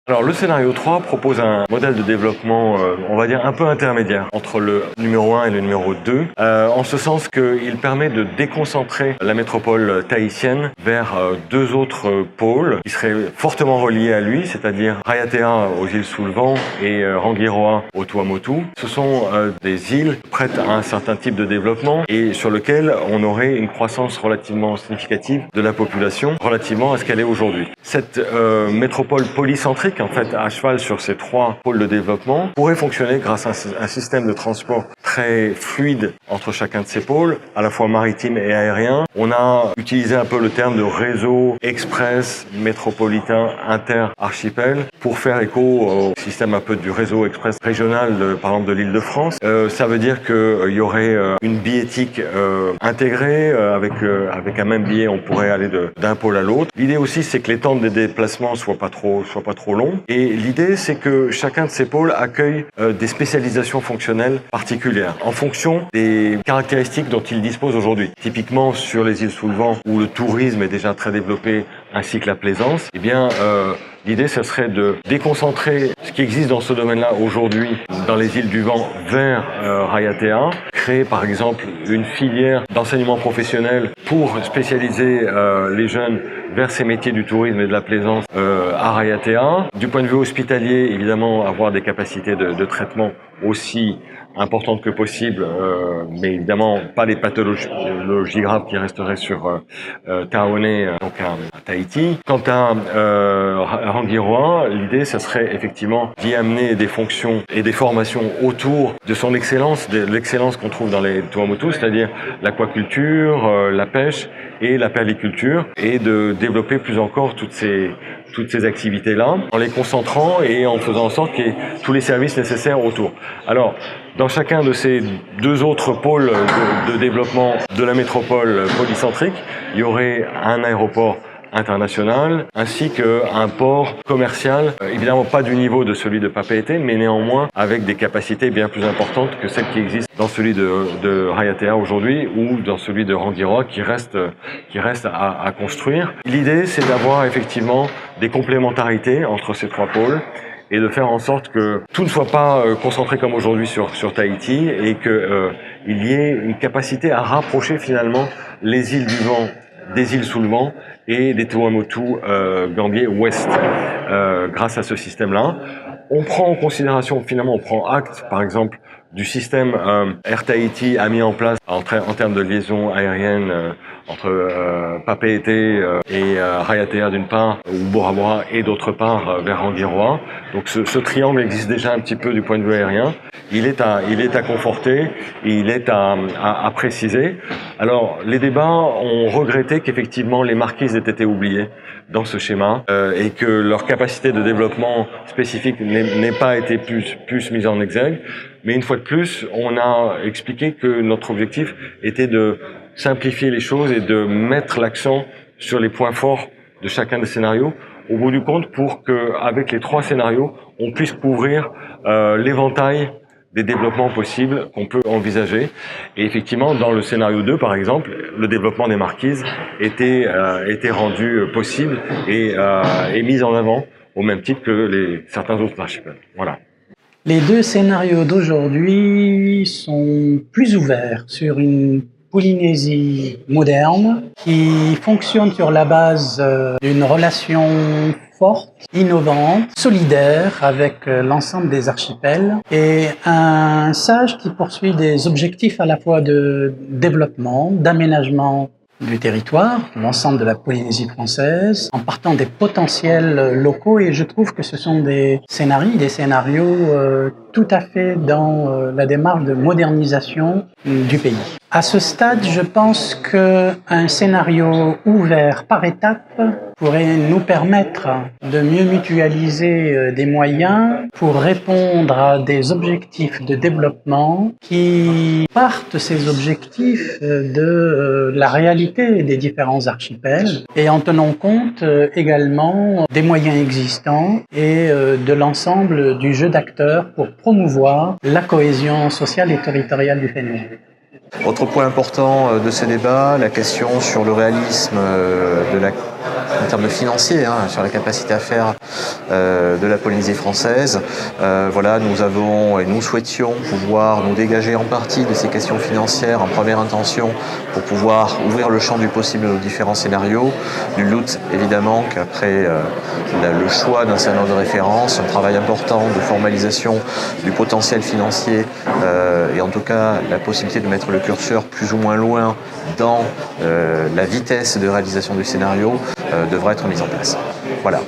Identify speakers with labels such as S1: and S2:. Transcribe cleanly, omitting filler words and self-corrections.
S1: Alors le scénario 3 propose un modèle de développement, on va dire un peu intermédiaire entre le numéro 1 et le numéro 2, en ce sens qu'il permet de déconcentrer la métropole tahitienne vers deux autres pôles qui seraient fortement reliés à lui, c'est-à-dire Raiatea aux îles sous le vent et Rangiroa au Tuamotu. Ce sont des îles prêtes à un certain type de développement et sur lesquelles on aurait une croissance relativement significative de la population relativement à ce qu'elle est aujourd'hui. Cette métropole polycentrique, en fait, à cheval sur ces trois pôles de développement, pourrait fonctionner grâce à un système de transport très fluide entre chacun de ces pôles, à la fois maritime et aérien. On a utilisé un peu le terme de réseau express métropolitain inter-archipel pour faire écho au système un peu du réseau express régional, par exemple, de l'Île-de-France. Ça veut dire qu'il y aurait une billettique intégrée, avec un même billet, on pourrait aller d'un pôle à l'autre. L'idée aussi, c'est que les temps de déplacement soient pas trop longs. Et l'idée, c'est que chacun de ces pôles accueille des spécialisations fonctionnelles particulières en fonction des caractéristiques dont ils disposent aujourd'hui. Typiquement, sur les îles sous le vent, où le tourisme est déjà très développé, ainsi que la plaisance, eh bien, l'idée, ce serait de déconcentrer ce qui existe dans ce domaine-là aujourd'hui dans les îles du vent vers Raiatea, créer par exemple une filière d'enseignement professionnel pour spécialiser les jeunes vers ces métiers du tourisme et de la plaisance à Raiatea. Du point de vue hospitalier, évidemment, avoir des capacités de traitement aussi importantes que possible, mais évidemment pas des pathologies graves qui resteraient sur Taonai, donc à Tahiti. Quant à Rangiroa, l'idée, ça serait effectivement d'y amener des fonctions et des formations autour de son excellence, de l'excellence qu'on trouve dans les Tuamotu, c'est-à-dire l'aquaculture, la pêche et la perliculture, et de développer plus encore toutes ces activités-là, en les concentrant et en faisant en sorte qu'il y ait tous les services nécessaires autour. Alors, dans chacun de ces deux autres pôles de développement de la métropole polycentrique, il y aurait un aéroport international ainsi qu'un port commercial, évidemment pas du niveau de celui de Papeete, mais néanmoins avec des capacités bien plus importantes que celles qui existent dans celui de Raiatea aujourd'hui ou dans celui de Rangiroa qui reste à construire. L'idée, c'est d'avoir effectivement des complémentarités entre ces trois pôles et de faire en sorte que tout ne soit pas concentré comme aujourd'hui sur Tahiti et qu'il y ait une capacité à rapprocher finalement les îles du vent des îles sous le vent et des Tuamotu Gambier Ouest grâce à ce système-là. On prend en considération, finalement, on prend acte, par exemple, du système Air Tahiti a mis en place en termes de liaison aérienne entre Papeete et Raiatea d'une part, ou Bora Bora, et d'autre part vers Rangiroa. Donc ce triangle existe déjà un petit peu du point de vue aérien. Il est à conforter, et il est à préciser. Alors les débats ont regretté qu'effectivement les marquises aient été oubliées dans ce schéma et que leur capacité de développement spécifique n'ait pas été plus mise en exergue. Mais une fois de plus, on a expliqué que notre objectif était de simplifier les choses et de mettre l'accent sur les points forts de chacun des scénarios, au bout du compte, pour qu'avec les trois scénarios, on puisse couvrir l'éventail des développements possibles qu'on peut envisager. Et effectivement, dans le scénario 2, par exemple, le développement des marquises était rendu possible et mis en avant au même titre que certains autres archipels. Voilà.
S2: Les deux scénarios d'aujourd'hui sont plus ouverts sur une Polynésie moderne qui fonctionne sur la base d'une relation forte, innovante, solidaire avec l'ensemble des archipels et un sage qui poursuit des objectifs à la fois de développement, d'aménagement du territoire, l'ensemble de la Polynésie française, en partant des potentiels locaux, et je trouve que ce sont des scénarios tout à fait dans la démarche de modernisation du pays. À ce stade, je pense qu'un scénario ouvert par étapes pourrait nous permettre de mieux mutualiser des moyens pour répondre à des objectifs de développement qui partent, ces objectifs, de la réalité des différents archipels et en tenant compte également des moyens existants et de l'ensemble du jeu d'acteurs pour promouvoir la cohésion sociale et territoriale du phénomène.
S3: Autre point important de ce débat, la question sur le réalisme de la en termes financiers, sur la capacité à faire de la Polynésie française. Voilà, nous avons et nous souhaitions pouvoir nous dégager en partie de ces questions financières en première intention pour pouvoir ouvrir le champ du possible aux différents scénarios. Nul doute évidemment qu'après le choix d'un scénario de référence, un travail important de formalisation du potentiel financier et en tout cas la possibilité de mettre le curseur plus ou moins loin dans la vitesse de réalisation du scénario devra être mise en place. Voilà.